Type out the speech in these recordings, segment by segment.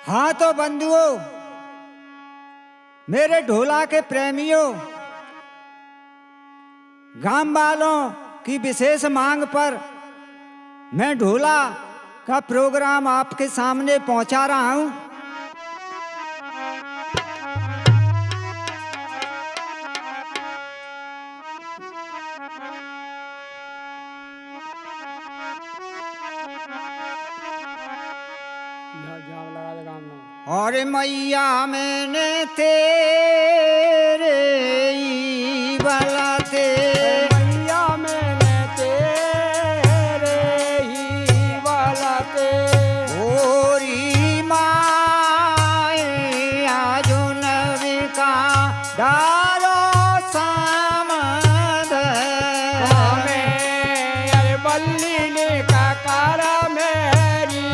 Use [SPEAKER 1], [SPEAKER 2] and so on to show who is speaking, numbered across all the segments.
[SPEAKER 1] हाँ तो बंधुओं, मेरे ढोला के प्रेमियों, गांव वालों की विशेष मांग पर मैं ढोला का प्रोग्राम आपके सामने पहुंचा रहा हूं। और मैया मैंने तेरे ही बलाते,
[SPEAKER 2] मैया मैंने तेरे ही बलाते,
[SPEAKER 1] ओरी माए आजो नवी का डारो सामद
[SPEAKER 2] हमें अरे बल्ली ने काकर मेरी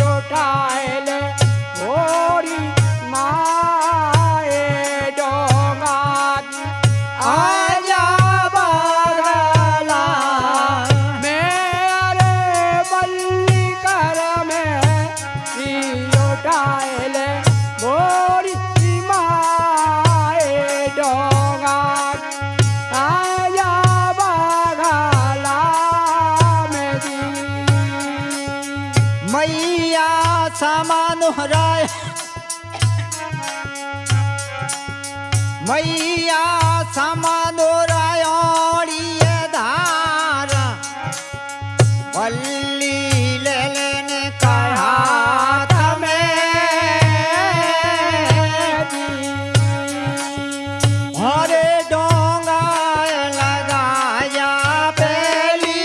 [SPEAKER 2] उठाए ले, ओरी माए डोंगा की
[SPEAKER 1] आजा बगला
[SPEAKER 2] मेरे बल्ली कर मेरी उठाए ले, ओरी माए डोंगा की आजा बगला मेरी।
[SPEAKER 1] मैया समानुहराय, मैया समानुरायोड़ी धार बल्ली ले लेने का हाथ में, हरे डोंगा लगाया पहली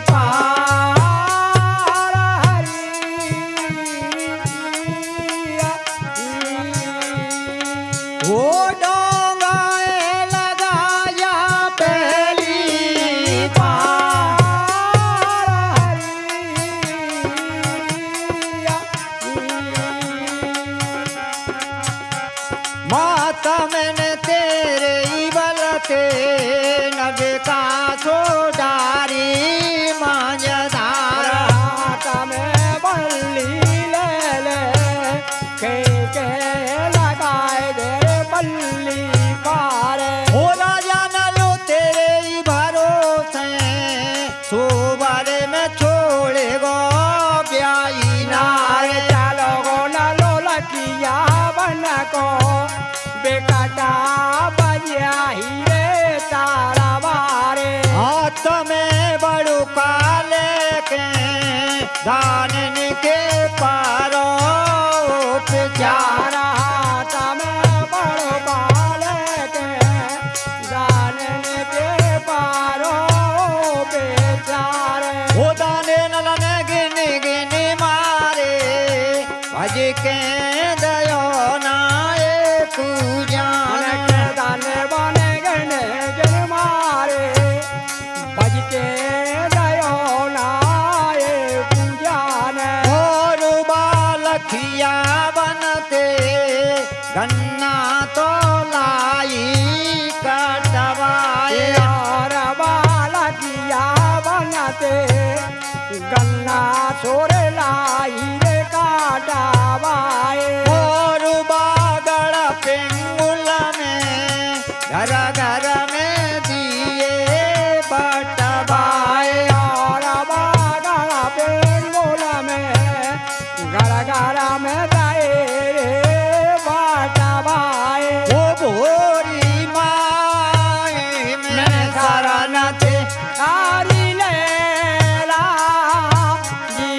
[SPEAKER 1] पार, वो डोंगा लगाया पहली पार, माता मैंने तेरे ही बलते नबे का सोडारी मांझधारा,
[SPEAKER 2] में बल्ली ले ले के लगाए दे बल्ली पारे,
[SPEAKER 1] हो राजा न लो तेरे ही भरोसे सोबारे में छोड़े गो ब्याई नारे,
[SPEAKER 2] चलो गो न लो लकिया बन को बेकाटा बजिया ही रे तारा बारे,
[SPEAKER 1] हाथ में बड़ू काले के दानन के पारो प्यारा,
[SPEAKER 2] हाथ में बड़ो बाले के दानन के पारो बेचारे,
[SPEAKER 1] वो दाने नलने गिने गिने मारे भज के दयो नाए पूजान,
[SPEAKER 2] दाने बने गने जन मारे बज के दयो नाए पूजान,
[SPEAKER 1] और बालखिया बनते गन्ना तो लाई कटवाए,
[SPEAKER 2] और बाला किया बनाते गन्ना छोरे लाई रे काटावाए,
[SPEAKER 1] और बागड़ पिंगुल में घर घर में दिए बटवाए,
[SPEAKER 2] और बागड़ा पेंगोल में घर घर में गए रे बाटावाए,
[SPEAKER 1] वो भोरी माए में शरण थे
[SPEAKER 2] तारी लेला जी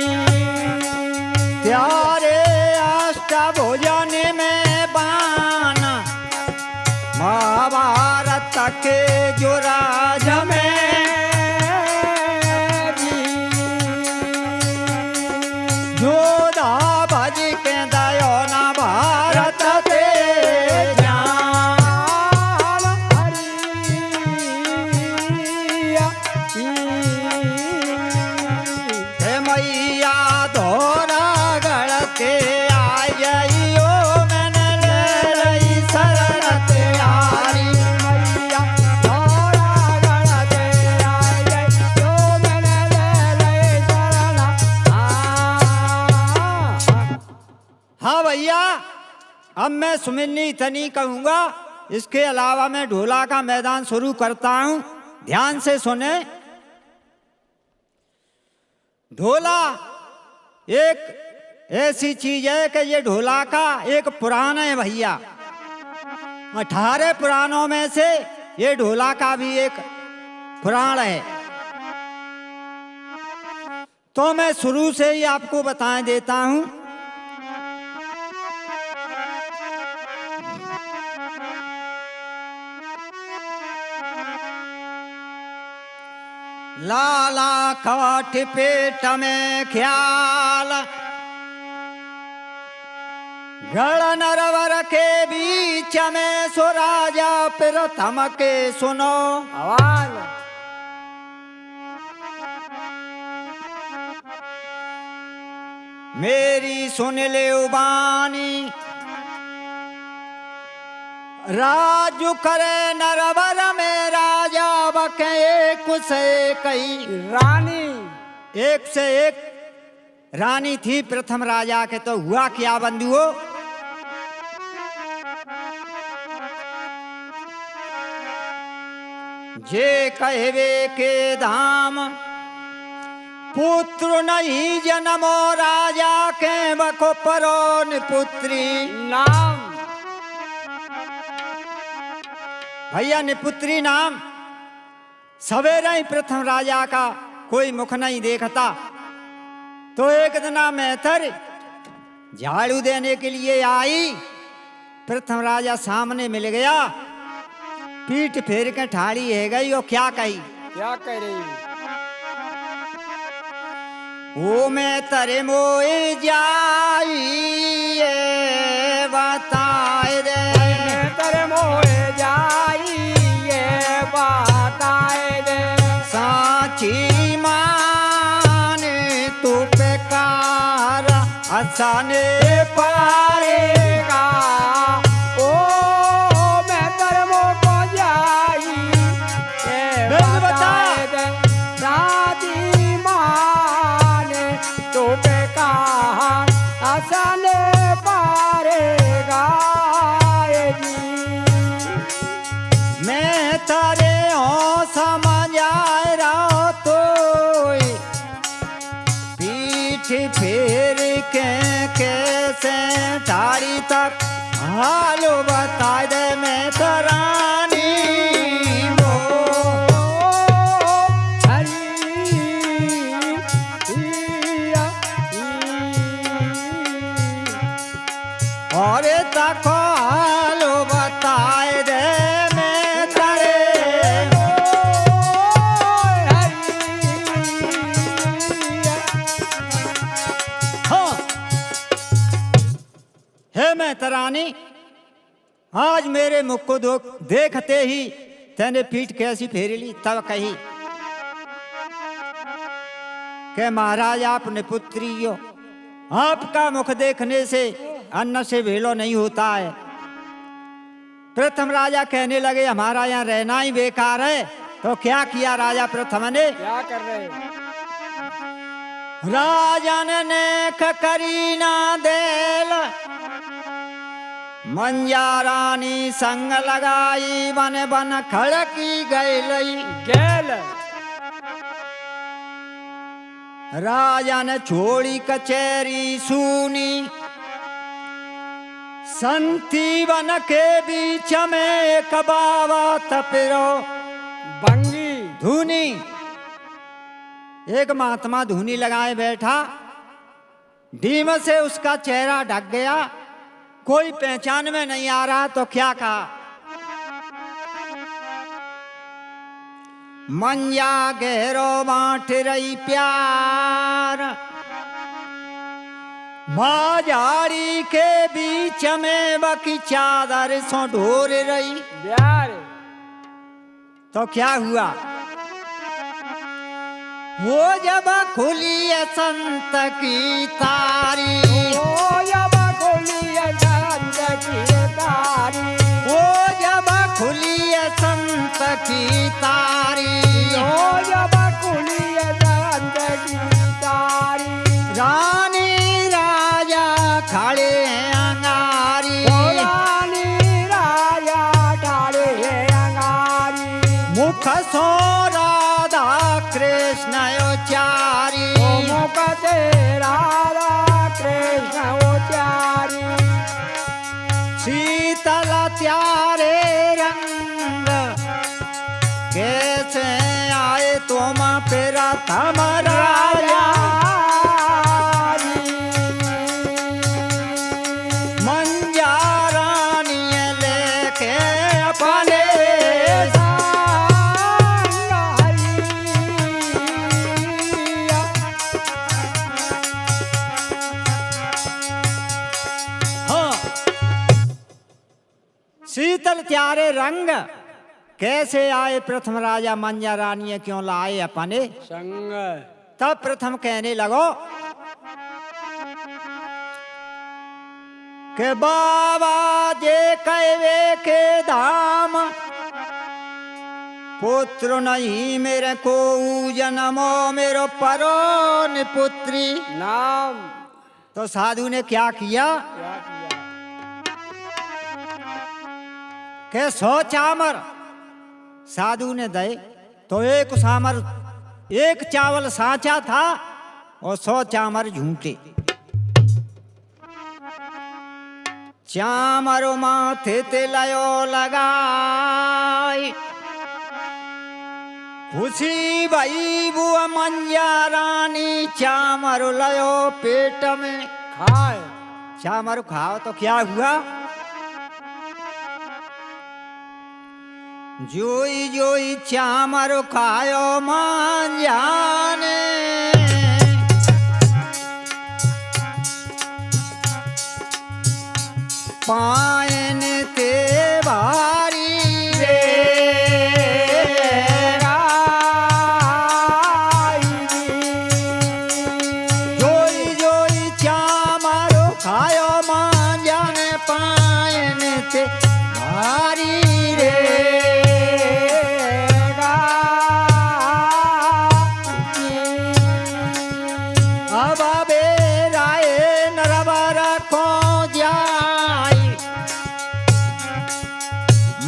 [SPEAKER 1] अब मैं सुमिरनी इतनी कहूंगा, इसके अलावा मैं ढोला का मैदान शुरू करता हूं। ध्यान से सुने। ढोला एक ऐसी चीज है कि ये ढोला का एक पुराण है भैया। 18 पुराणों में से ये ढोला का भी एक पुराण है। तो मैं शुरू से ही आपको बता देता हूं। लाला काठ पेट में ख्याल, गड़ नरवर के बीच में सो राजा प्रथम के सुनो
[SPEAKER 2] आवाज।
[SPEAKER 1] मेरी सुन ले उबानी, राजू करे नरवर में राजा बके कुछ कई।
[SPEAKER 2] रानी
[SPEAKER 1] एक से एक रानी थी प्रथम राजा के। तो हुआ क्या बंधुओं, जे कहवे के धाम पुत्र नहीं जन्मो, राजा के बको परोन पुत्री
[SPEAKER 2] नाम।
[SPEAKER 1] भैया निपुत्री नाम। सवेरे ही प्रथम राजा का कोई मुख नहीं देखता। तो एक दिन मैथर झाड़ू देने के लिए आई। प्रथम राजा सामने मिल गया, पीठ फेर के ठाड़ी है गई। और क्या कही?
[SPEAKER 2] क्या कह रही?
[SPEAKER 1] ओ मैं तरे मोए जाई बताए दे,
[SPEAKER 2] मैं तेरे मोए जाई ये बताए दे।
[SPEAKER 1] साची मान तू बेकार हंसाने
[SPEAKER 2] पारेगा। ओ मैं तेरे मोको जाई ये बताए दे। दादी माने तू बेकार हंसाने पारेगा ये जी।
[SPEAKER 1] मैं तारे हो समझ आए रहो तो पीठ फेर के कैसे ठाड़ी तक हालो बता दे। मैं तो रानी वो और तक हालो बताए दे। मैं तारे हाँ। हे मैं तरानी, आज मेरे मुख को देखते ही तेने पीठ कैसी फेरी ली। तब कही के महाराज आप निपुत्री हो, आपका मुख देखने से अन्न से भेलो नहीं होता है। प्रथम राजा कहने लगे हमारा यहाँ रहना ही बेकार है। तो क्या किया राजा प्रथम ने?
[SPEAKER 2] क्या कर रहे?
[SPEAKER 1] राजन ने करी ना देल, मंजा रानी संग लगाई, बन बन खड़की गई।
[SPEAKER 2] गेल
[SPEAKER 1] राजन छोड़ी कचेरी सुनी, संती वन के बीच में एक बाबा तपिरो
[SPEAKER 2] बंगी
[SPEAKER 1] धुनी। एक महात्मा धुनी लगाए बैठा, डीम से उसका चेहरा ढक गया, कोई पहचान में नहीं आ रहा। तो क्या कहा? मंजा गहरो बांट रही प्यार, माझाड़ी के बीच में बकी चादर सो ढोर रही।
[SPEAKER 2] प्यार
[SPEAKER 1] तो क्या हुआ? वो जब खुली है संत की तारी,
[SPEAKER 2] ओ जब खुली है संत की तारी,
[SPEAKER 1] वो जब खुली है संत की तारी,
[SPEAKER 2] ओ जब खुली है संत की तारी।
[SPEAKER 1] रानी राजा खड़े हैं अंगारी,
[SPEAKER 2] ओ
[SPEAKER 1] सो राधा कृष्ण उचारी
[SPEAKER 2] मुकते राधा कृष्ण उचारी
[SPEAKER 1] शीतल त्यारे रंग कैसे आए तुम प्रथम राजा मंजारानी लेके अपने शीतल त्यारे रंग कैसे आए प्रथम राजा मंजा रानी क्यों लाए अपने
[SPEAKER 2] संग।
[SPEAKER 1] तब प्रथम कहने लगो के बाबा जे कहवे के धाम पुत्र नहीं मेरे को जन्मो मेरो परो पुत्री
[SPEAKER 2] नाम
[SPEAKER 1] तो साधु ने क्या किया
[SPEAKER 2] क्या किया?
[SPEAKER 1] के 100 चामर साधु ने दे तो एक चावल साचा था और 100 चामर झूठे चामरो माथे ते लयो लगाई खुशी भई बुआ मंजा रानी चामर लयो पेट में
[SPEAKER 2] खाए
[SPEAKER 1] चामर खाओ तो क्या हुआ जोई जोई चामर खायो मंजा ने पायन ते भारी रे जोई जोई चामर खायो मंजा ने पायन ते भारी रे अब बेराए नरवर को जाई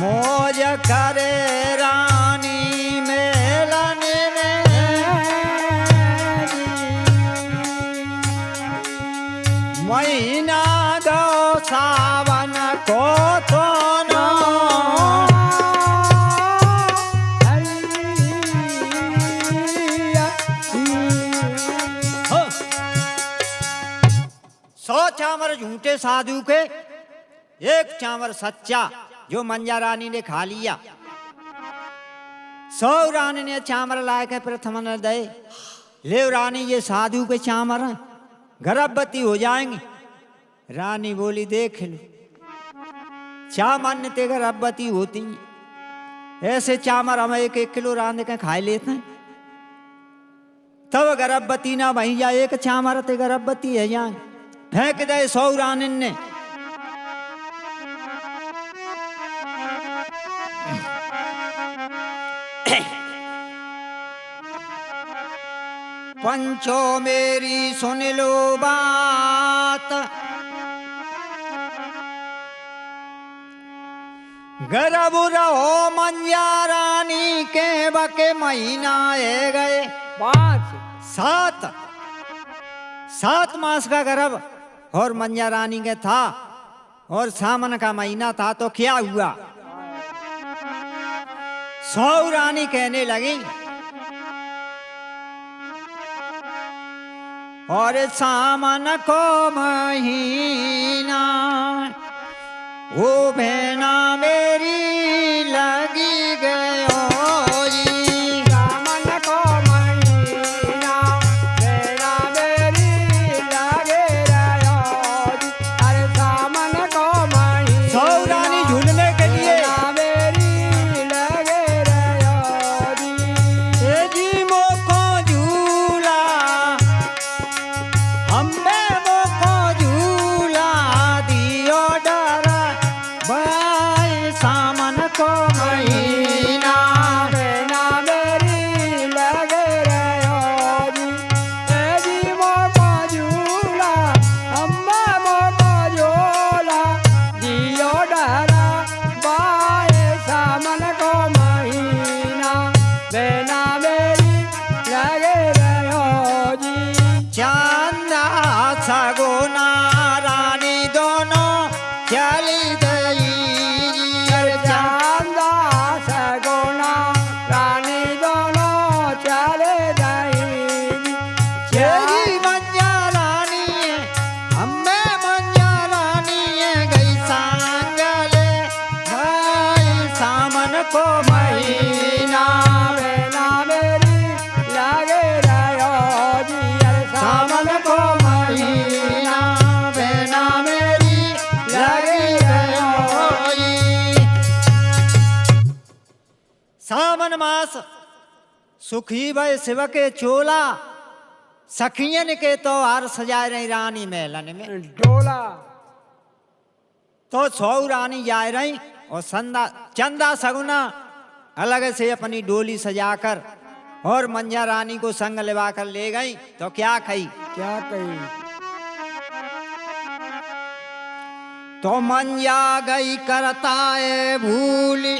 [SPEAKER 1] मौज करे रानी मेलन महीना गो सावन को तो सौ चामर झूठे साधु के एक चामर सच्चा जो मंजा रानी ने खा लिया 100 रानी ने चामर लाए के प्रथम ने दे ले रानी ये साधु के चामर हैं, गर्भवती हो जाएंगी। रानी बोली देख लो चामर ते गर्भवती होती ऐसे चामर हम 1-1 किलो रांध के खा लेते हैं तब गर्भवती ना भैया एक चामर ते गर्भवती है जाए फेंक दे 100 रानी ने पंचो मेरी सुन लो बात गर्भ रहो मंजा रानी के बके महीना है गए 7 मास का गर्भ और मंजा रानी के था और सावन का महीना था तो क्या हुआ 100 रानी कहने लगी और सावन को महीना वो बहना मेरी लगी गयो जी
[SPEAKER 2] सावन को महीना बेड़ा मेरी लगे रहो जी। अरे सावन को महीना
[SPEAKER 1] 100 रानी झूलने के लिए
[SPEAKER 2] मेरी लगे रहो जी।
[SPEAKER 1] ए जी मोको झूला हम्मे मोको झूला दियो डरा भाई सामन को महीना दास सुखी भय शिव के चोला सखियन के तो हार सजाए रही रानी महलन में।
[SPEAKER 2] डोला
[SPEAKER 1] तो सौ रानी जाए रही और चंदा सगुना अलग से अपनी डोली सजाकर और मंजा रानी को संग लिवा कर ले गई। तो क्या कही?
[SPEAKER 2] क्या कही?
[SPEAKER 1] तो मंजा गई करता है भूली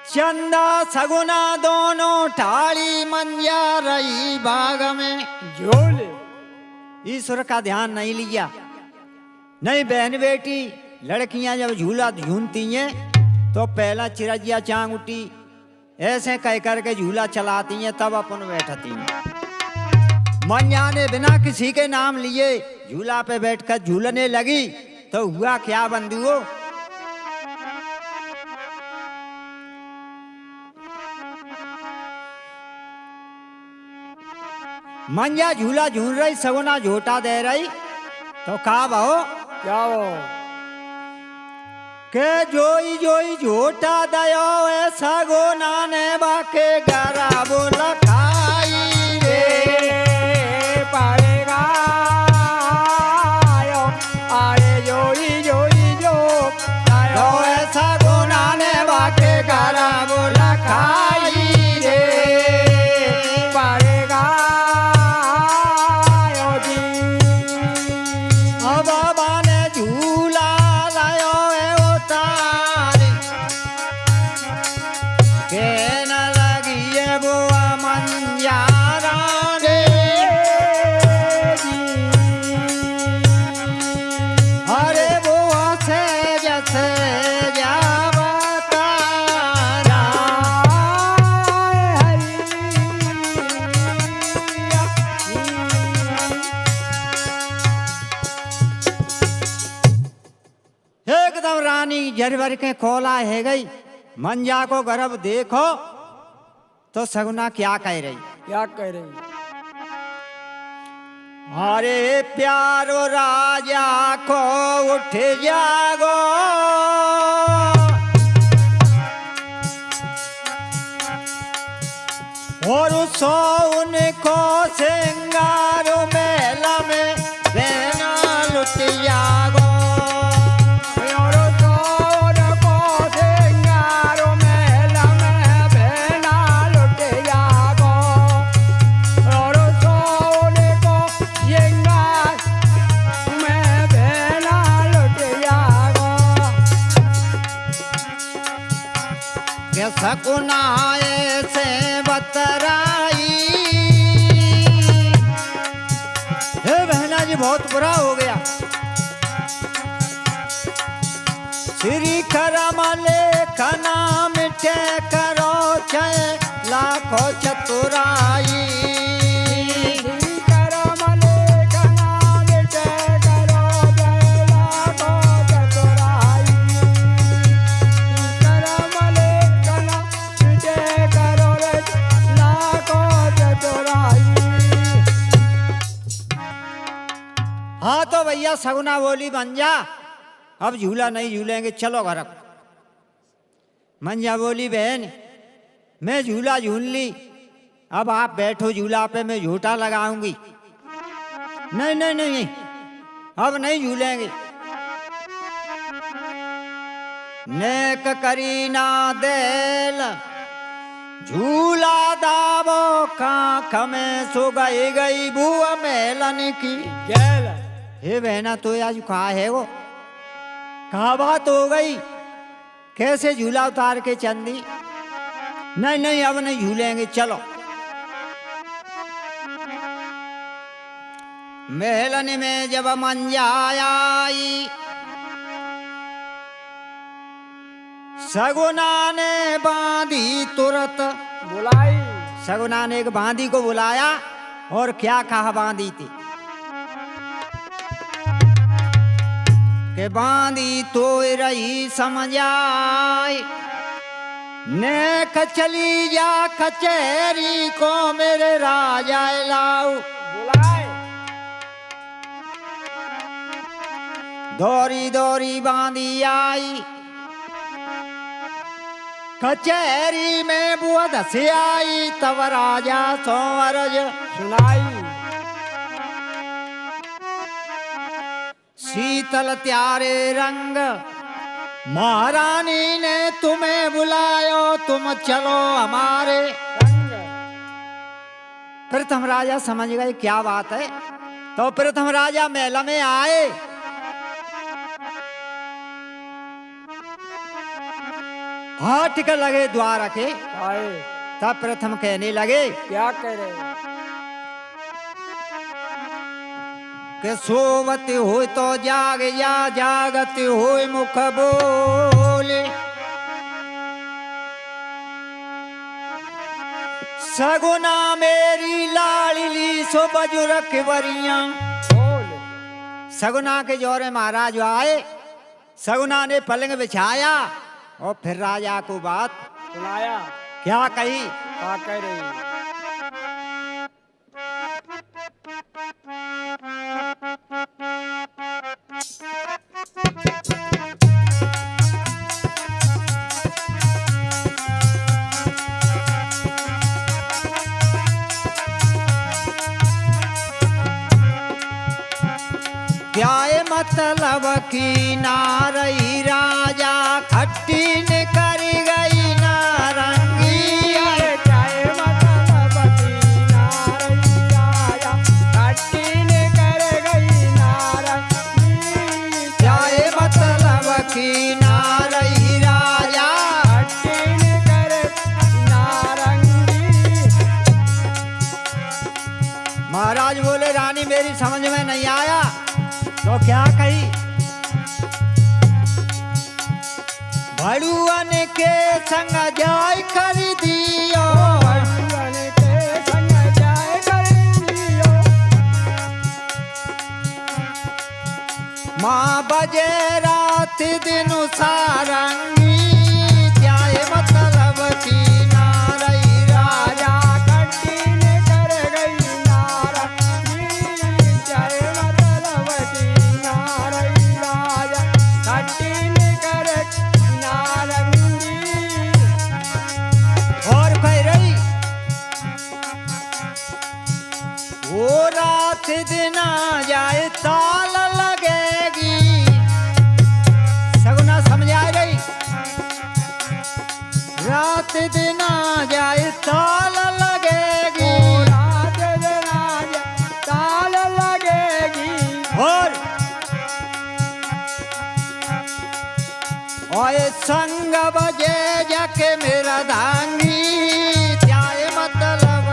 [SPEAKER 1] चंदा सगुना दोनों ठाड़ी मंजा रही बाग में
[SPEAKER 2] झोले।
[SPEAKER 1] ईश्वर का ध्यान नहीं लिया। नहीं बहन बेटी लड़कियां जब झूला झूलती हैं तो पहला चिरजिया चांग उठी ऐसे कह करके झूला चलाती हैं तब अपन बैठती हैं। मंजा ने बिना किसी के नाम लिए झूला पे बैठकर झूलने लगी तो हुआ क्या बंधुओं? मंजा झूला झूल रही सगुना झोटा दे रही तो कहा भाओ
[SPEAKER 2] क्या हो?
[SPEAKER 1] के जोई जोई झोटा दयो ऐसा गोना ने बाके गरा बोल खाई रे
[SPEAKER 2] पाएगा आए जोई जोई जो
[SPEAKER 1] तो ऐसा गोना ने बाके गरा बोल खाई रे
[SPEAKER 2] पाएगा
[SPEAKER 1] अब बाबा ने झूला लायो है उतारी के न लगी है बुआ मंजारा रे अरे बुआ से जैसे एकदम रानी जरवर के खोला है गई। मंजा को गर्भ देखो तो सगुना क्या कह रही?
[SPEAKER 2] क्या कह रही?
[SPEAKER 1] अरे प्यारो राजा को उठ जागो और सो उनको सिंगारो मेला में बहना लुट जागो सकुनाए से बतराई। हे बहना जी बहुत बुरा हो गया। श्री करमले खना मिटे करो छे लाखों चतुराई। हाँ तो भैया सगुना बोली मंजा अब झूला नहीं झूलेंगे चलो घर। मंजा बोली बहन मैं झूला झूल ली अब आप बैठो झूला पे मैं झूठा लगाऊंगी। नहीं नहीं नहीं अब नहीं झूलेंगे। नेक करी ना देल झूला दावो कांख में सो गई गई बुआ मेलन की गैल। हे बहना तो आज कहा है वो कहा बात हो गई कैसे झूला उतार के चंदी? नहीं नहीं अब नहीं झूलेंगे चलो। मेलन में जब मंजा आई सगुना ने बांधी तुरंत
[SPEAKER 2] बुलाई।
[SPEAKER 1] सगुना ने एक बांदी को बुलाया और क्या कहा बांदी थी के बांदी तो रही समझ आई नेक चली जा कचहरी को मेरे राजा लाऊ।
[SPEAKER 2] बुलाए।
[SPEAKER 1] दौरी दौरी बांदी आई कचहरी में बुअद से आई तब राजा सो अरज
[SPEAKER 2] सुनाई।
[SPEAKER 1] शीतल त्यारे रंग महारानी ने तुम्हें बुलायो तुम चलो हमारे।
[SPEAKER 2] संग
[SPEAKER 1] प्रथम राजा समझ गए क्या बात है, तो प्रथम राजा महल में आए। हाथ टिक लगे द्वार के,
[SPEAKER 2] आए।
[SPEAKER 1] तब प्रथम कहने लगे
[SPEAKER 2] क्या कह रहे हैं?
[SPEAKER 1] कि सोवत हो तो जाग या जागत हो मुख बोले। सगुना मेरी लाडली सो बजुरख वरिया।
[SPEAKER 2] बोल।
[SPEAKER 1] सगुना के जोरे महाराज आए, सगुना ने पलंग बिछाया और फिर राजा को बात
[SPEAKER 2] सुनाया।
[SPEAKER 1] क्या कही।
[SPEAKER 2] क्या कह रही हैं?
[SPEAKER 1] क्या मतलब की नारई राजा खट्टी ने कर गई नारंगी।
[SPEAKER 2] अरे चाहे मतलब की नारंगी राजा खट्टी ने कर गई नारंगी।
[SPEAKER 1] क्या मतलब की नारई राजा
[SPEAKER 2] खट्टी ने कर नारंगी।
[SPEAKER 1] महाराज बोले रानी मेरी समझ में नहीं आया, तो क्या कही। भड़ुअन के संग जाय कर दियो।
[SPEAKER 2] भगवान के संग जाए कर दियो।
[SPEAKER 1] माँ बजे रात दिन सारंगी। क्या मतलब की नारई राजा
[SPEAKER 2] राजा खट्टी ने कर गई नारंगी। चाहे मतलब की नारंगी राजा खट्टी ने कर नारंगी।
[SPEAKER 1] और कह रही वो रात दिन आ जाए ताल लगेगी। सगुना समझा रही रात दिन आ जाए ताल लगेगी।
[SPEAKER 2] रात दिन आज ताल लगेगी।
[SPEAKER 1] और संग बजे जाके मेरा धांगी। क्या मतलब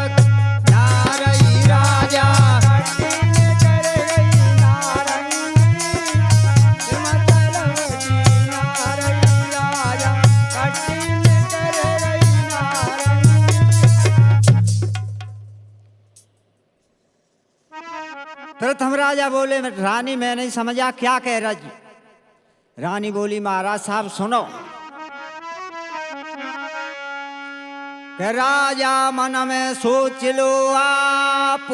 [SPEAKER 1] नारई राजा
[SPEAKER 2] खट्टी ने कर गई नारंगी। मतलब की नारंगी राजा खट्टी ने कर गई नारंगी।
[SPEAKER 1] प्रथम राजा बोले रानी मैं नहीं समझा क्या कह रहा जी। रानी बोली महाराज साहब सुनो कि राजा मन में सोच लो आप,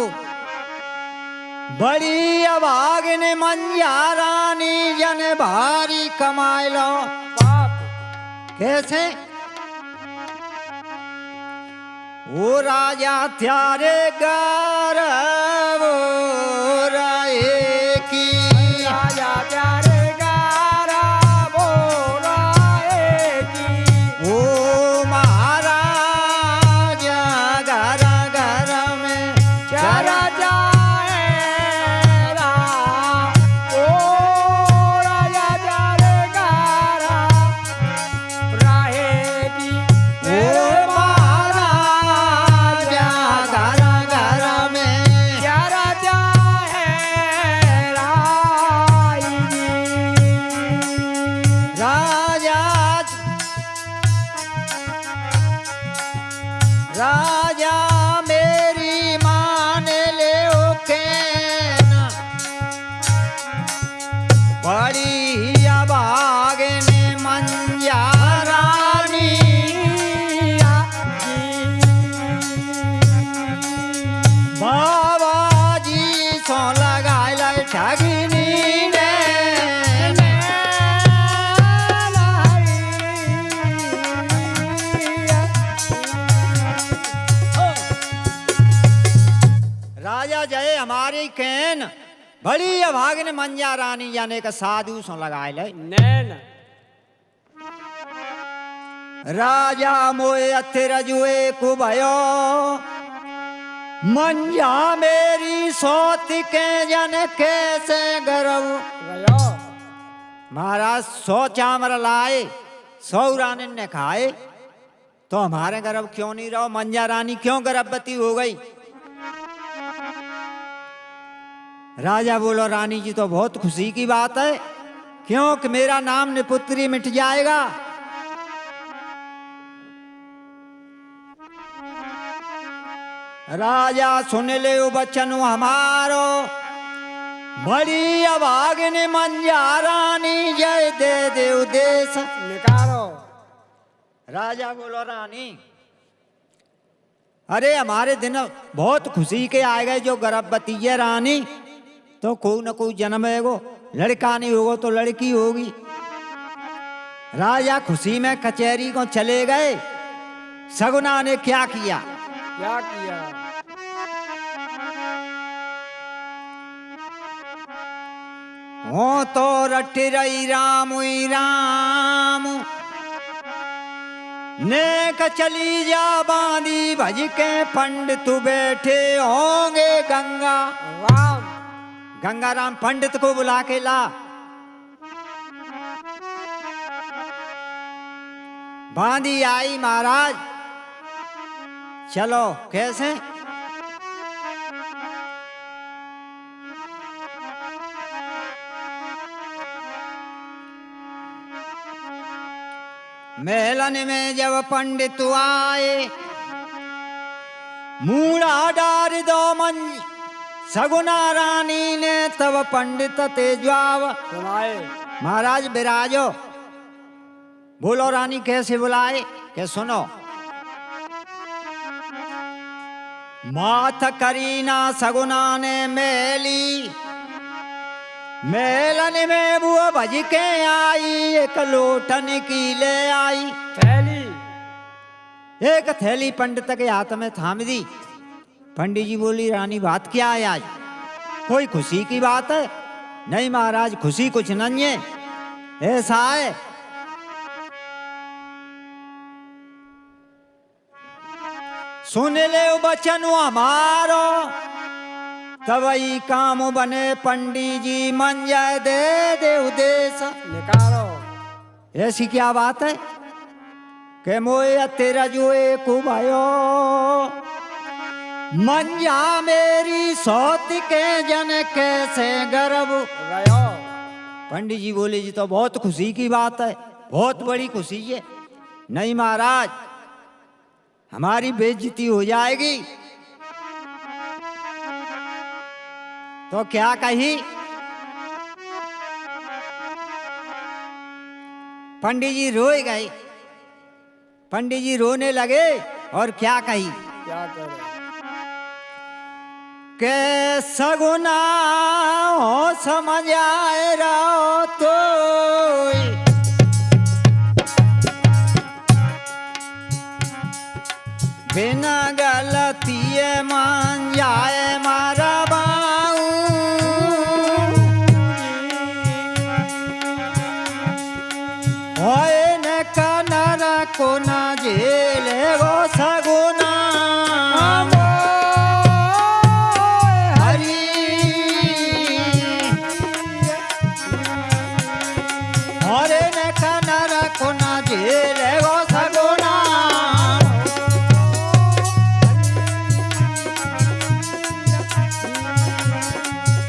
[SPEAKER 1] बड़ी अभागिन मंजा रानी जन भारी कमाए लो।
[SPEAKER 2] बाप
[SPEAKER 1] कैसे वो राजा त्यारे गर्व रहे की।
[SPEAKER 2] राजा प्यारे गारा बोला की।
[SPEAKER 1] ओ महाराज घर घर में
[SPEAKER 2] चरा जाएगा। ओ राजा प्यारे गारा रहेगी।
[SPEAKER 1] ओ महाराज घर घर में
[SPEAKER 2] चरा जाएगा।
[SPEAKER 1] गई कैन बड़ी अभागिन मंजा रानी जाने का साधु सो लगाए ले
[SPEAKER 2] नैन
[SPEAKER 1] राजा मोए अथिर जुए कुभयो मंजा मेरी सोती के जन कैसे गर्व
[SPEAKER 2] गयो
[SPEAKER 1] महाराज 100 चामर लाए 100 रानी ने खाए तो हमारे गर्भ क्यों नहीं रहो मंजा रानी क्यों गर्भवती हो गई। राजा बोलो रानी जी तो बहुत खुशी की बात है क्योंकि मेरा नाम निपुत्री मिट जाएगा। राजा सुन ले बचन हमारो बड़ी अभागिन मंजा रानी जय दे देव देश
[SPEAKER 2] निकालो
[SPEAKER 1] राजा बोलो रानी अरे हमारे दिन बहुत खुशी के आए गए जो गर्भवती है रानी तो कोई न कोई जन्म है वो लड़का नहीं होगा तो लड़की होगी। राजा खुशी में कचहरी को चले गए। सगुना ने क्या किया
[SPEAKER 2] क्या किया
[SPEAKER 1] हो तो रट रही राम हुई राम नेक चली जा बांधी भज के पंडित बैठे होंगे गंगा
[SPEAKER 2] राम
[SPEAKER 1] गंगाराम पंडित को बुला के ला। बांधी आई महाराज चलो कैसे मेलन में जब पंडित आए मूड़ा डार दो मंज सगुना रानी ने तब पंडित तेजवाव
[SPEAKER 2] सुनाए
[SPEAKER 1] महाराज बिराजो। बोलो रानी कैसे बुलाए के सुनो माथ करीना सगुना ने मेली मेलन में बुआ भज के आई एक लोटन की ले आई
[SPEAKER 2] थैली
[SPEAKER 1] एक थैली पंडित के हाथ में थाम दी। पंडित जी बोली रानी बात क्या है आज कोई खुशी की बात है। नहीं महाराज खुशी कुछ नहीं है ऐसा है सुन ले बचन हमारो तबई काम बने पंडित जी मंजा दे देव देश
[SPEAKER 2] निकालो
[SPEAKER 1] ऐसी क्या बात है के मोए तेरा जुए कुभायो मंजा मेरी सौत के जन कैसे गर्भ
[SPEAKER 2] गयो
[SPEAKER 1] पंडित जी बोले जी तो बहुत खुशी की बात है बहुत बड़ी खुशी है। नहीं महाराज हमारी बेइज्जती हो जाएगी तो क्या कही पंडित जी रोए गए। पंडित जी रोने लगे और क्या कही
[SPEAKER 2] क्या करे
[SPEAKER 1] के सगुना हो समझ आए रहो तो बिना गलती मान जाए मारा बाऊ होए न कनर को न झेले गो सगुना हरी होरे न कनर को न झेले गो सगुना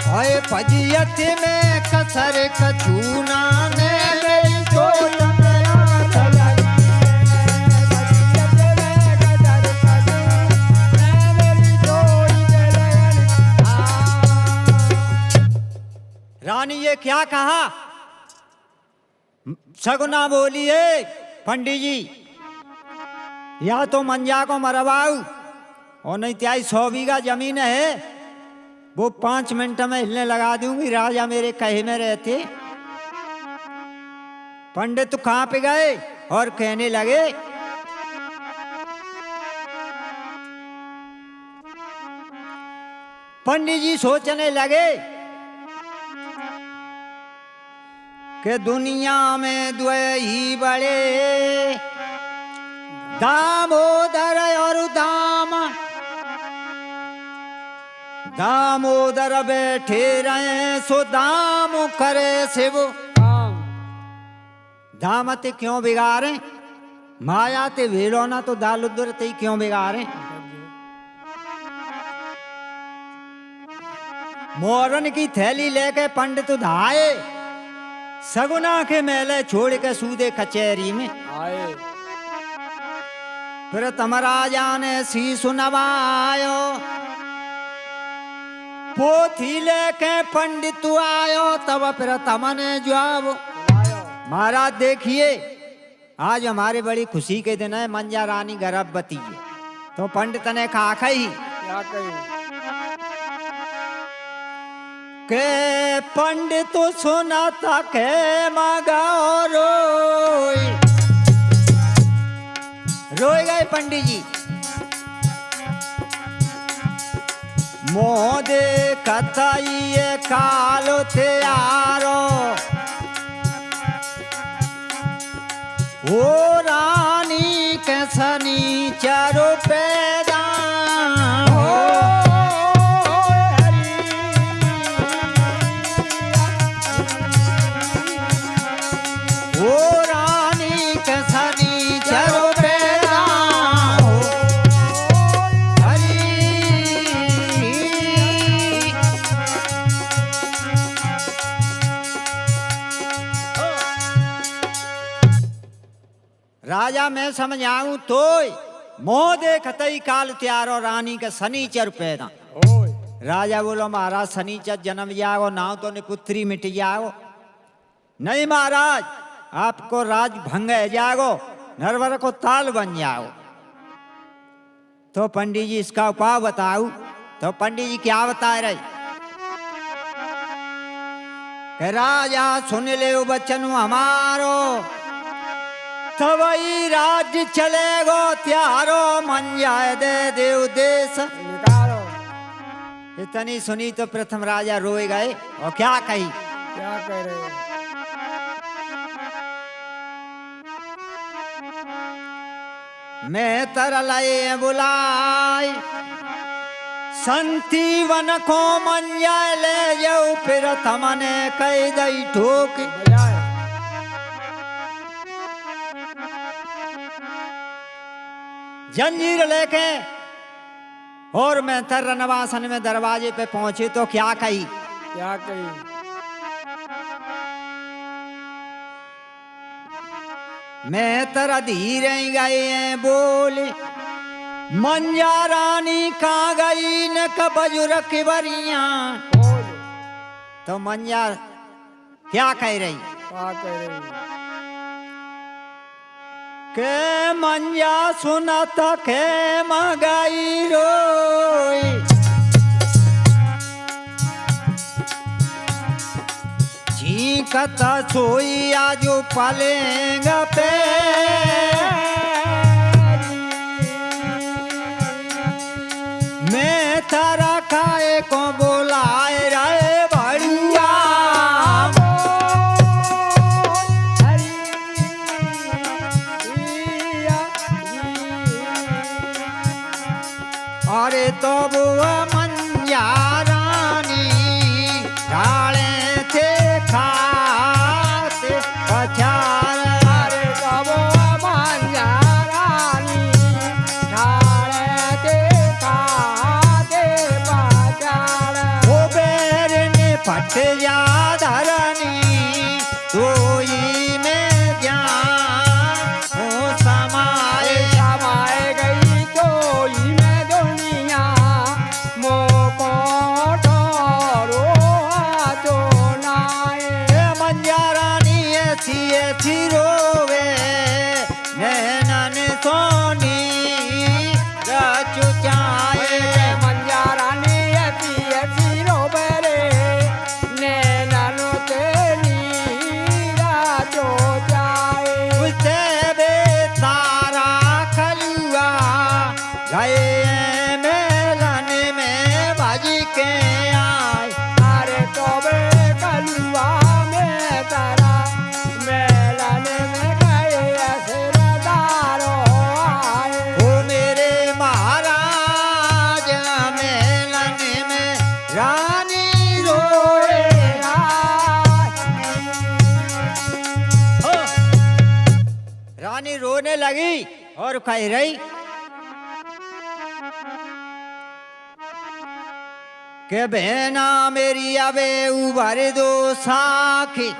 [SPEAKER 1] होए फजियत में कसर कछूना ने मेरी चोट रानी ये क्या कहा सगुना बोलिए पंडित जी या तो मंजा को मरवाऊ और नहीं त्याई 100 बीघा जमीन है वो 5 मिनट में हिलने लगा दूंगी राजा मेरे कहे में रहते। पंडित तो कहाँ पे गए और कहने लगे पंडित जी सोचने लगे कि दुनिया में दो ही बड़े, दामोदर और दाम। दामोदर बैठे रहे सो दाम करे शिव
[SPEAKER 2] काम।
[SPEAKER 1] दामते क्यों बिगाड़े, माया ते वेलो ना तो दालुदर ते क्यों बिगाड़े। मोरन की थैली लेके पंडित धाये, सगुना के मेले छोड़ के सूदे कचहरी में
[SPEAKER 2] आए।
[SPEAKER 1] फिर तमराजा ने शीश नवायो, पोथी लेके पंडित आयो। तब फिर तमने जवाब, महाराज देखिए आज हमारे बड़ी खुशी के दिन है, मंजा रानी गर्भवती है। तो पंडित ने कहा कही
[SPEAKER 2] क्या कही?
[SPEAKER 1] के पंडित तो सुनाता के मगाओ रोई। रोए गए पंडित जी। मोह देखता ये कालो थे यारो, ओ रानी के शनिचरो पैदा राजा मैं समझाऊं तो मोह देखते ही काल त्यारो, रानी के शनिचर पैदा। राजा बोलो महाराज शनिचर जन्म जाओ ना तो ने पुत्री मिट जाओ। नहीं महाराज आपको राज भंग जाओ, नरवर को ताल बन जाओ। तो पंडित जी इसका उपाय बताओ। तो पंडित जी क्या बता रहे कि राजा सुन ले बचन हमारो, तवई राज्य चलेगो त्यारो, मन जाए दे देव देश
[SPEAKER 2] निकालो।
[SPEAKER 1] इतनी सुनी तो प्रथम राजा रोए गए और क्या कही,
[SPEAKER 2] क्या कह रहे हो?
[SPEAKER 1] मैं तरलाए बुलाई, संती वन को मन जाए ले जाऊ, फिर तमने कही दई ठोक।
[SPEAKER 2] बजाए।
[SPEAKER 1] जंजीर लेके और मैं तरनवासन में दरवाजे पे पहुंचे तो क्या कही,
[SPEAKER 2] क्या कही?
[SPEAKER 1] मैं तर धीरे गए बोले, मंजा रानी कहाँ गई न कबजुर की बरिया।
[SPEAKER 2] बोल।
[SPEAKER 1] तो मंजा क्या कह रही
[SPEAKER 2] क्या कह रही?
[SPEAKER 1] के मंजा सुनाता के मगाई रोई, झींकता सोई आजो पलेंगा पे। मैं तारा खाए को बोलाए रे बड़ुआ, अरे तो बुआ मंजा रानी डाले थे खाते पचार।
[SPEAKER 2] अरे कब मंजा रानी ढाले ते खाते पचाड़।
[SPEAKER 1] ओ बेर ने पट जा धरनी, सोई में जा ओ समाए।
[SPEAKER 2] समाए गई तो में दुनिया, मोको ठोरो तो नाए।
[SPEAKER 1] मंजा रानी ऐसी रोवे, नैनन सोनी रचु चाहे।
[SPEAKER 2] मंजा रानी ऐसी रोवे रे, नैनन तेरी राजो जाए।
[SPEAKER 1] उसे बे तारा खलुआ गए मेलन में बाजी के लगी और कह रही के बहना मेरी अबे उभर दो साखी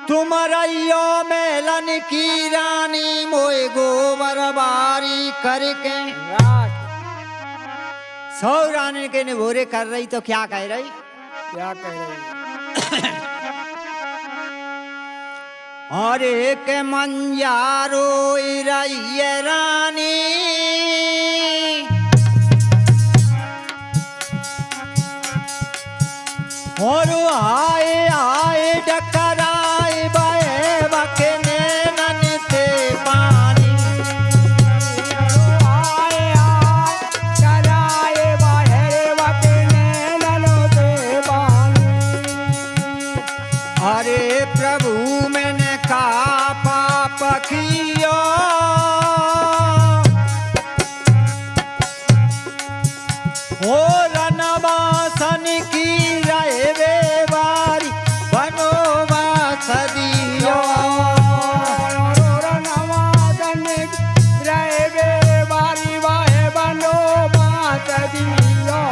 [SPEAKER 1] तुम रैयो मेलन की रानी मोए गोबर बारी करके। सौ रानी के निभोरे कर रही तो क्या कह रही?
[SPEAKER 2] क्या कह रही?
[SPEAKER 1] अरे के मंजारो रही रानी और आए आए डकराए बाए बके नैनन से पानी।
[SPEAKER 2] आए आए कराए बाहर बके नैनन से पानी।
[SPEAKER 1] अरे प्रभु मैंने कहा पाप कियो हो रनवासन की रहे बारी बनोवास दियो।
[SPEAKER 2] रनवासन रहे बारी बाहे बनोवास दियो।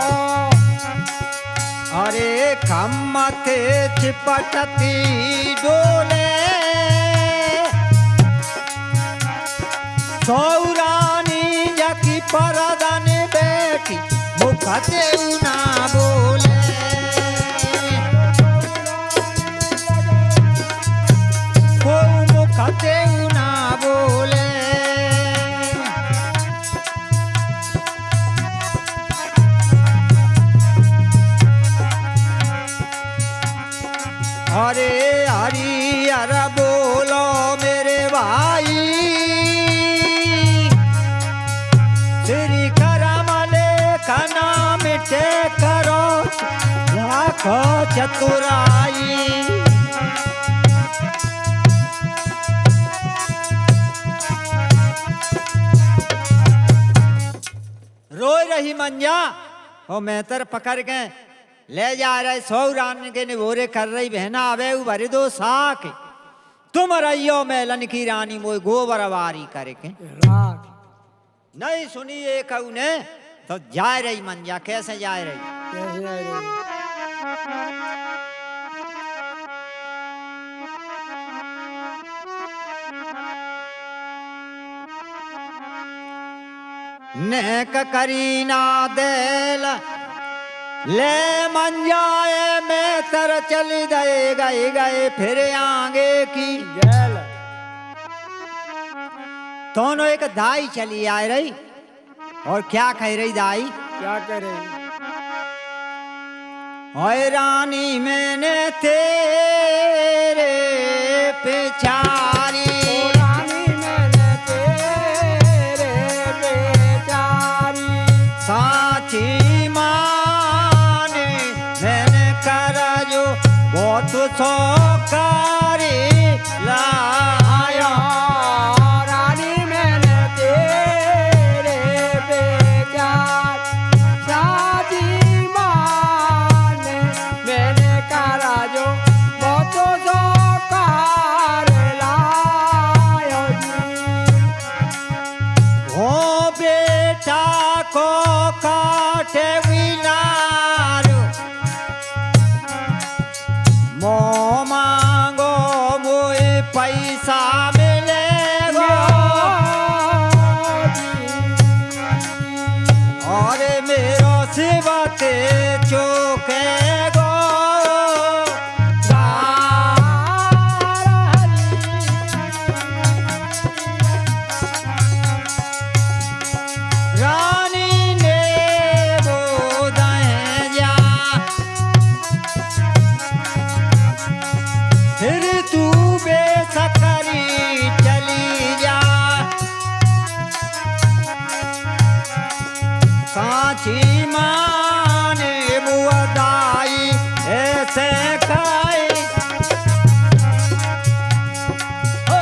[SPEAKER 1] अरे खम्मते चिपटती डोले सौरानी जकी परदन बैठी मुखते ना बोले। को मुखते ना बोले। अरे हरी हर बोलो मेरे भाई श्री करमले खना मिटे करो लाखो चतुराई। रोई रही मंजा और मेहतर पकड़ के ले जा रहे सौ रान के निभोरे कर रही बहना अबे भर दो साख तुम रहियो मेलन की रानी मोए गोबर वारी करके।
[SPEAKER 2] राख
[SPEAKER 1] नहीं सुनी एक ने तो जा रही मंजा कैसे जा रही?
[SPEAKER 2] कैसे जा रही?
[SPEAKER 1] नेक करीना देल ले मंजाए में तर चली दे गए गए फिर आगे की
[SPEAKER 2] गैल
[SPEAKER 1] दोनों एक दाई चली आ रही और क्या कह रही दाई?
[SPEAKER 2] क्या कह रही?
[SPEAKER 1] ओए रानी मैंने तेरे पेचारी
[SPEAKER 2] ओ रानी मैंने तेरे बेचारी
[SPEAKER 1] साची माने मैंने कर जो बहुत सौकारी लाया।
[SPEAKER 2] रानी मैंने तेरे बेचारी साची माने मैंने करा जो बहुत कार लायो जी।
[SPEAKER 1] ओ बेटा को काटे विनार मो मांगो मोए पैसा मिलेगा और मेरो सिवते चोके गो रानी ने बोधाए जा फिर तू बेसकरी चली जा साची माने बुआदाई ऐसे खाई। हो।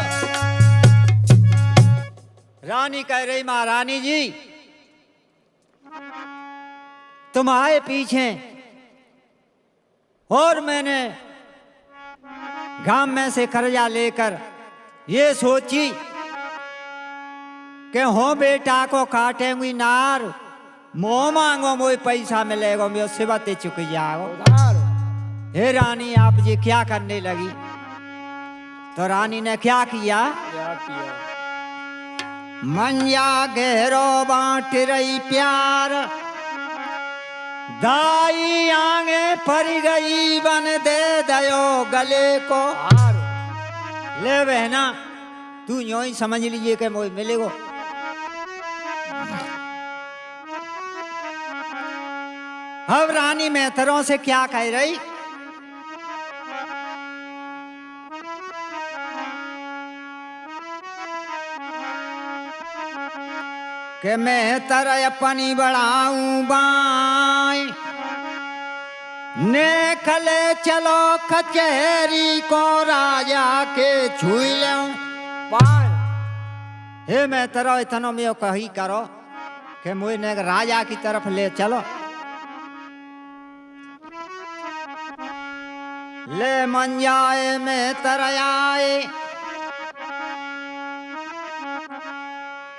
[SPEAKER 1] रानी कह रही महारानी जी तुम आए पीछे और मैंने गांव में से कर्जा लेकर ये सोची के हो बेटा को काटेंगी नार, मोह मांगो मोह पैसा मिलेगा, मैं सिवा ते चुक जाओ।
[SPEAKER 2] उधार
[SPEAKER 1] हे रानी आप जी क्या करने लगी? तो रानी ने क्या किया?
[SPEAKER 2] क्या किया?
[SPEAKER 1] मंजा गहरो बांट रही प्यार, दाई आगे पर गई बन दे दयो गले को।
[SPEAKER 2] हार
[SPEAKER 1] ले बहना तू यूं ही समझ लीजिए कि मोह मिलेगो। अब रानी मेहतरों से क्या कह रही? कि मेहतर अपनी बढ़ाऊं बाई, ने खले चलो कचहरी को राजा के छुई लूं।
[SPEAKER 2] पान
[SPEAKER 1] हे मेहतरो इतनो में कही करो कि मुझे ने राजा की तरफ ले चलो। ले मन जाए मेहतर आए,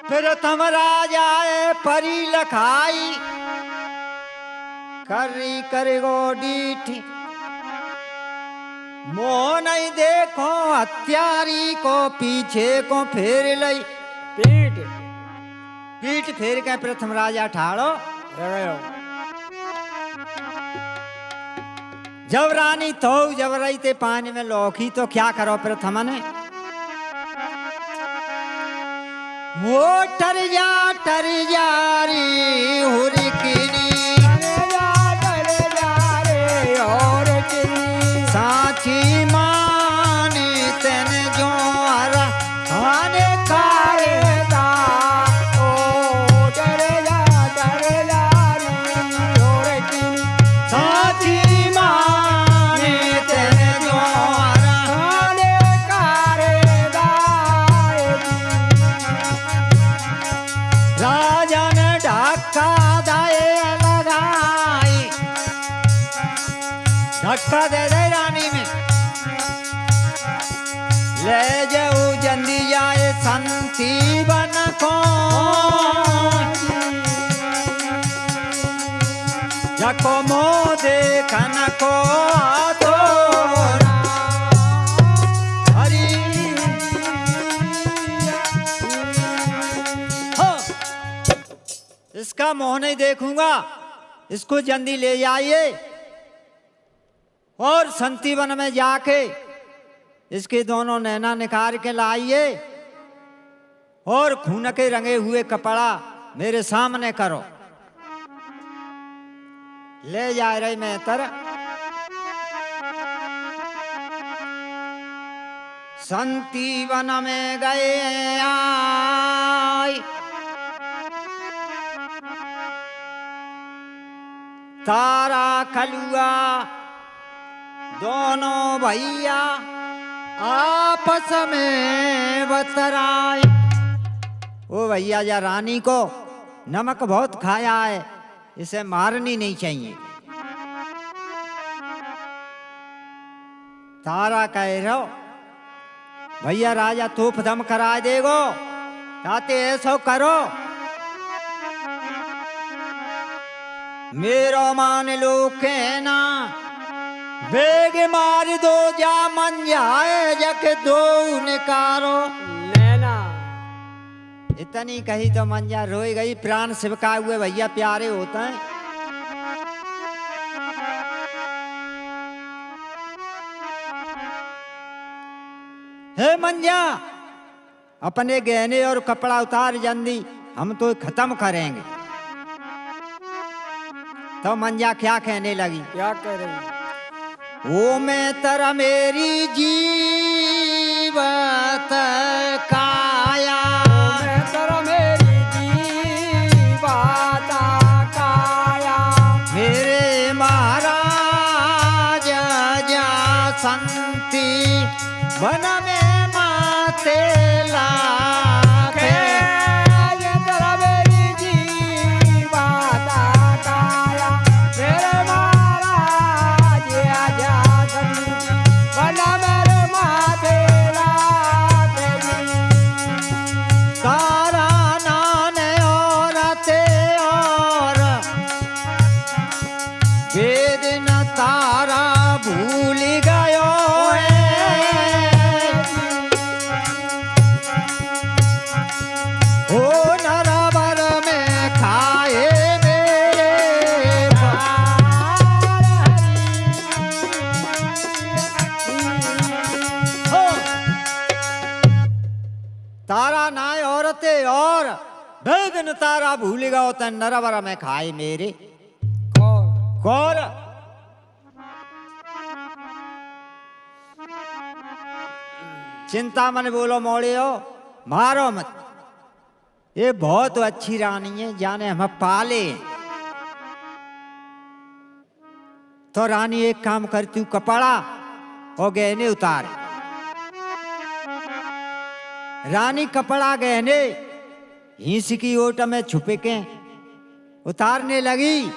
[SPEAKER 1] फिर तुम राजाए परी लखाई, करी करेगो डीठी। मोह नहीं देखो हत्यारी को, पीछे को फेर लई।
[SPEAKER 2] पीठ
[SPEAKER 1] पीठ फेर के प्रथम राजा ठाड़ो।
[SPEAKER 2] रगड़ो
[SPEAKER 1] जब रानी तो जब रही थे पानी में लौकी, तो क्या करो प्रथम ने? वो टर जा री हुरकिनी,
[SPEAKER 2] डरे जा रे और चिनी।
[SPEAKER 1] साची मानी तेन जो हरा खाने खाए।
[SPEAKER 2] दा ओ डरे जा रे और चिनी।
[SPEAKER 1] साची मानी तेन जो हरा।
[SPEAKER 2] खाने कारे दाए।
[SPEAKER 1] राजा ने ढक्का दाए लगाई, धक्का दे दे रानी में। ले जाऊ जंदी जाए संती बन को, जको मोह देखन को तो हरी हो। इसका मोह नहीं देखूंगा, इसको जल्दी ले जाइए और संती वन में जाके इसके दोनों नैना निकाल के लाइए और खून के रंगे हुए कपड़ा मेरे सामने करो। ले जा रही मेहतर संती वन में गए आई, तारा खलुआ दोनों भैया आपस में बतराए। ओ भैया या रानी को नमक बहुत खाया है, इसे मारनी नहीं चाहिए। तारा कह रहो भैया राजा तोप दम करा देगो, ताते ऐसो करो मेरो मान लो कहना, बेग मार दो जा मन जाए जक दो निकारो।
[SPEAKER 2] नैना
[SPEAKER 1] इतनी कही तो मंजा रोई गई, प्राण सिवकाए हुए भैया प्यारे होते हैं। हे मंजा अपने गहने और कपड़ा उतार जल्दी, हम तो खत्म करेंगे। तो मंजा क्या कहने लगी?
[SPEAKER 2] क्या कह रही?
[SPEAKER 1] ओ मैं तरा मेरी जीवत काया,
[SPEAKER 2] मैं तेरा मेरी जीवाता काया।
[SPEAKER 1] मेरे महाराज जा संती वन में माते लाखे।
[SPEAKER 2] मैं तेरा मेरी जीवाता काया। मेरे महाराज आजा संती वन मेरे माथे लागे।
[SPEAKER 1] मते और बेदन तारा भूल गयो तन नरवर में खाए मेरे
[SPEAKER 2] कौन
[SPEAKER 1] कौर। चिंता मन बोलो मोड़े हो मारो मत, ये बहुत अच्छी रानी है, जाने हम पाले। तो रानी एक काम करती हूँ, कपड़ा और गहने उतार। रानी कपड़ा गहने हिंस की ओट में छुपे के उतारने लगी।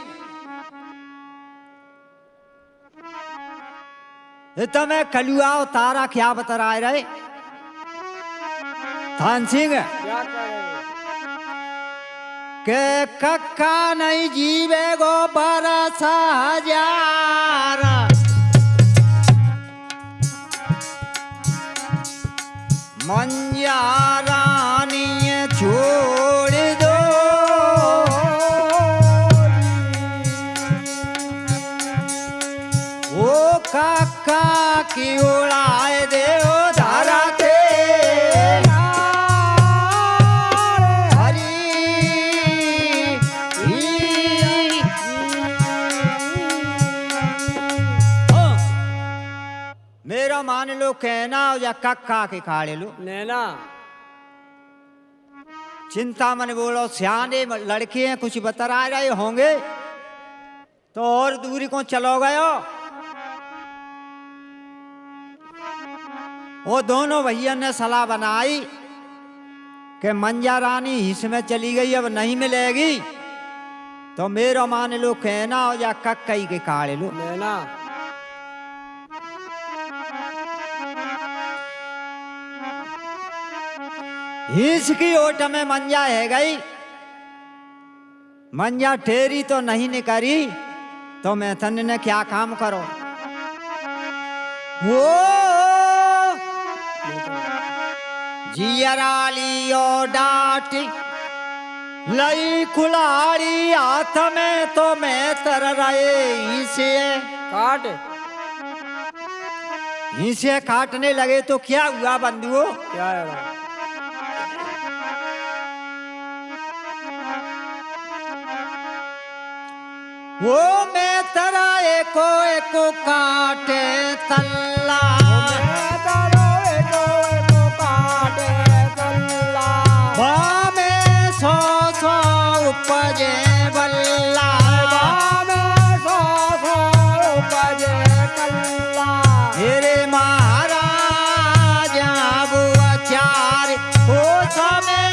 [SPEAKER 1] तो मैं कलुआ उतारा क्या बता रहे थान सिंह
[SPEAKER 2] क्या करे
[SPEAKER 1] के कक्का नहीं जीवे गो 12,000 मंजा रानी छोड़ दो। ओ काका की उड़ाए दे ओ धारा ते हरी मेरा मान लो कहना या काका के खाड़े लो।
[SPEAKER 2] नैना
[SPEAKER 1] चिंता मन बोलो सियाने लड़के हैं, कुछ बता रहे होंगे तो और दूरी को चलो गयो। वो दोनों भैया ने सलाह बनाई कि मंजा रानी हिस्स में चली गई, अब नहीं मिलेगी, तो मेरा मान लो कहना हो या कक्कई के काड़े लो।
[SPEAKER 2] नैना
[SPEAKER 1] हिस्स की ओट में मंजा है गई, मंजा ठेरी तो नहीं निकरी, तो मैं तन ने क्या काम करो। वो जियराली ओ डाट लई कुलाड़ी हाथ में तो मैं तर रहे इसे
[SPEAKER 2] काट
[SPEAKER 1] इसे काटने लगे तो क्या हुआ बंधुओं।
[SPEAKER 2] क्या है
[SPEAKER 1] वो मैं तरा एको काटे तल्ला में 100 उपजे बल्ला मेरे महाराजा बुआ चार हो समय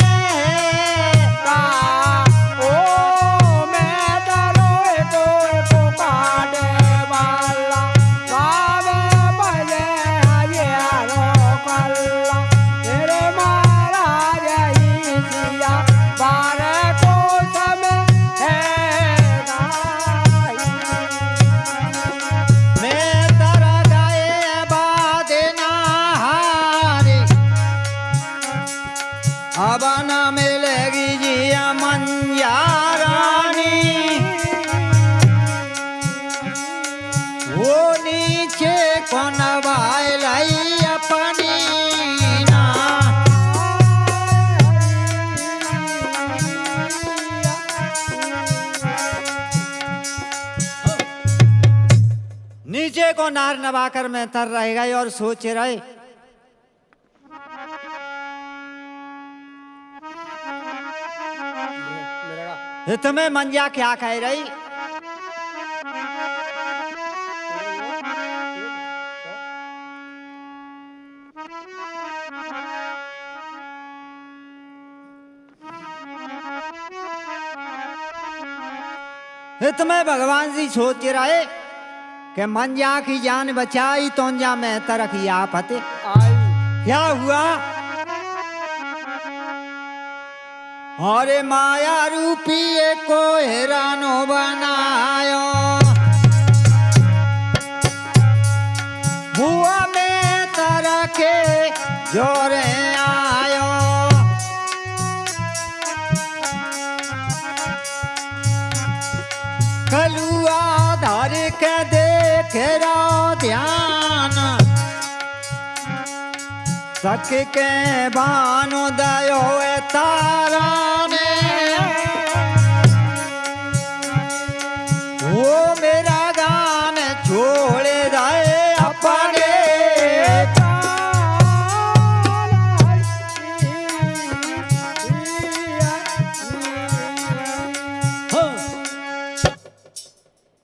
[SPEAKER 1] अबाना मिलेगी जिया मंजा रानी। वो नीचे को नवाए लाई अपनी ना नीचे को नार नवाकर मैं तर रहेगा और सोच रहे तुम्हें मंजा क्या कह रही। तुम्हें भगवान जी सोच रहे कि मंजा की जान बचाई तो जा में तरक्की आफत क्या हुआ। अरे माया रूपी को हैरानो बनायो बुआ में तरह के जोरे आयो कलुआ धर के देख रो ध्यान सक के बानो दयो था